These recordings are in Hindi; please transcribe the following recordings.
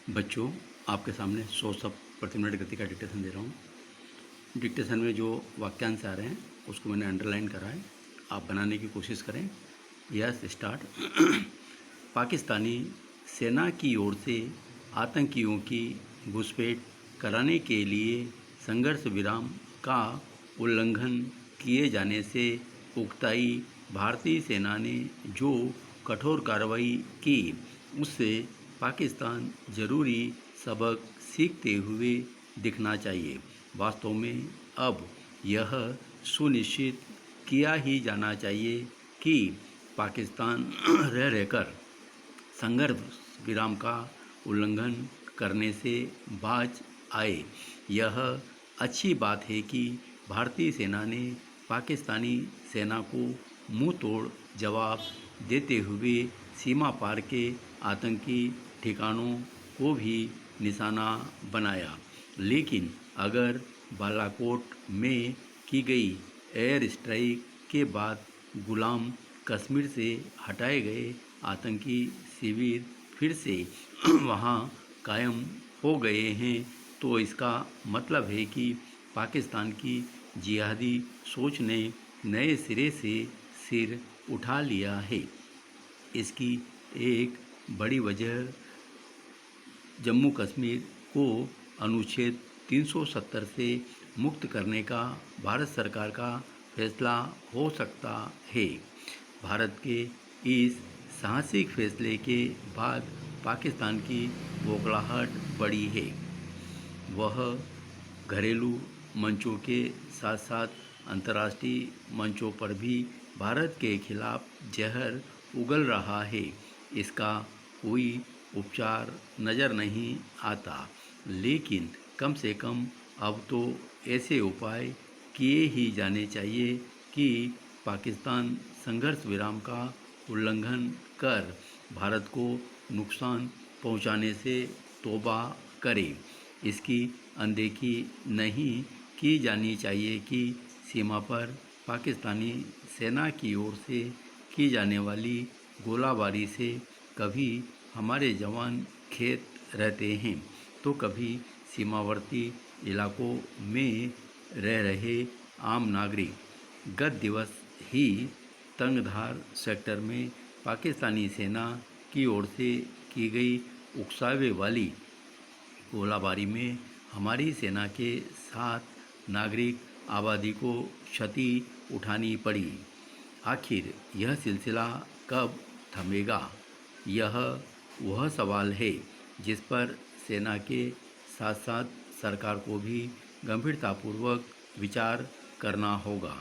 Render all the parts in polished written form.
बच्चों, आपके सामने 100 शब्द प्रति मिनट गति का डिक्टेशन दे रहा हूँ। डिक्टेशन में जो वाक्यांश आ रहे हैं उसको मैंने अंडरलाइन करा है, आप बनाने की कोशिश करें। Yes, start. पाकिस्तानी सेना की ओर से आतंकियों की घुसपैठ कराने के लिए संघर्ष विराम का उल्लंघन किए जाने से उकताई भारतीय सेना ने जो कठोर कार्रवाई की, उससे पाकिस्तान जरूरी सबक सीखते हुए दिखना चाहिए। वास्तव में अब यह सुनिश्चित किया ही जाना चाहिए कि पाकिस्तान रह रहकर संघर्ष विराम का उल्लंघन करने से बाज आए। यह अच्छी बात है कि भारतीय सेना ने पाकिस्तानी सेना को मुंह तोड़ जवाब देते हुए सीमा पार के आतंकी ठिकानों को भी निशाना बनाया। लेकिन अगर बालाकोट में की गई एयर स्ट्राइक के बाद गुलाम कश्मीर से हटाए गए आतंकी शिविर फिर से वहां कायम हो गए हैं, तो इसका मतलब है कि पाकिस्तान की जिहादी सोच ने नए सिरे से सिर उठा लिया है। इसकी एक बड़ी वजह जम्मू कश्मीर को अनुच्छेद 370 से मुक्त करने का भारत सरकार का फैसला हो सकता है। भारत के इस साहसिक फैसले के बाद पाकिस्तान की बौखलाहट बढ़ी है। वह घरेलू मंचों के साथ साथ अंतर्राष्ट्रीय मंचों पर भी भारत के खिलाफ जहर उगल रहा है। इसका कोई उपचार नज़र नहीं आता, लेकिन कम से कम अब तो ऐसे उपाय किए ही जाने चाहिए कि पाकिस्तान संघर्ष विराम का उल्लंघन कर भारत को नुकसान पहुंचाने से तौबा करे। इसकी अनदेखी नहीं की जानी चाहिए कि सीमा पर पाकिस्तानी सेना की ओर से की जाने वाली गोलाबारी से कभी हमारे जवान खेत रहते हैं, तो कभी सीमावर्ती इलाकों में रह रहे आम नागरिक। गत दिवस ही तंगधार सेक्टर में पाकिस्तानी सेना की ओर से की गई उकसावे वाली गोलाबारी में हमारी सेना के 7 नागरिक आबादी को क्षति उठानी पड़ी। आखिर यह सिलसिला कब थमेगा? यह वह सवाल है जिस पर सेना के साथ साथ सरकार को भी गंभीरतापूर्वक विचार करना होगा।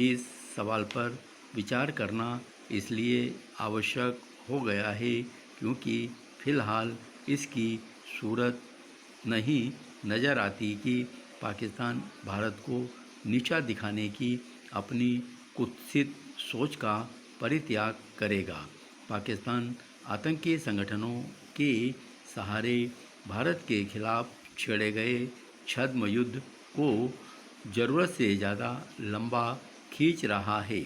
इस सवाल पर विचार करना इसलिए आवश्यक हो गया है क्योंकि फिलहाल इसकी सूरत नहीं नज़र आती कि पाकिस्तान भारत को नीचा दिखाने की अपनी कुत्सित सोच का परित्याग करेगा। पाकिस्तान आतंकी संगठनों के सहारे भारत के खिलाफ छेड़े गए छद्म युद्ध को ज़रूरत से ज़्यादा लंबा खींच रहा है।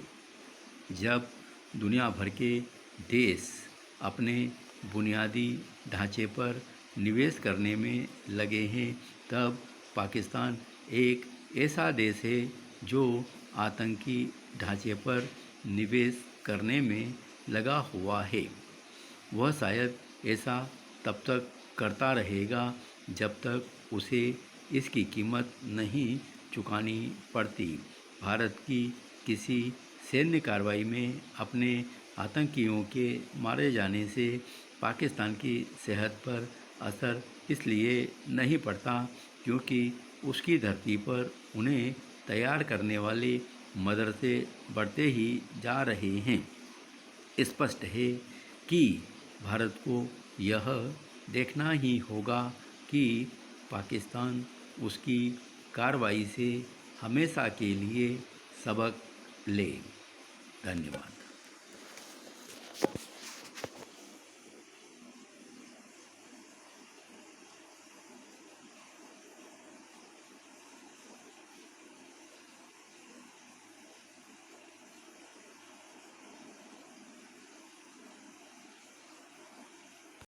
जब दुनिया भर के देश अपने बुनियादी ढांचे पर निवेश करने में लगे हैं, तब पाकिस्तान एक ऐसा देश है जो आतंकी ढांचे पर निवेश करने में लगा हुआ है। वह शायद ऐसा तब तक करता रहेगा जब तक उसे इसकी कीमत नहीं चुकानी पड़ती। भारत की किसी सैन्य कार्रवाई में अपने आतंकियों के मारे जाने से पाकिस्तान की सेहत पर असर इसलिए नहीं पड़ता क्योंकि उसकी धरती पर उन्हें तैयार करने वाले मदरसे बढ़ते ही जा रहे हैं। स्पष्ट है कि भारत को यह देखना ही होगा कि पाकिस्तान उसकी कार्रवाई से हमेशा के लिए सबक ले। धन्यवाद।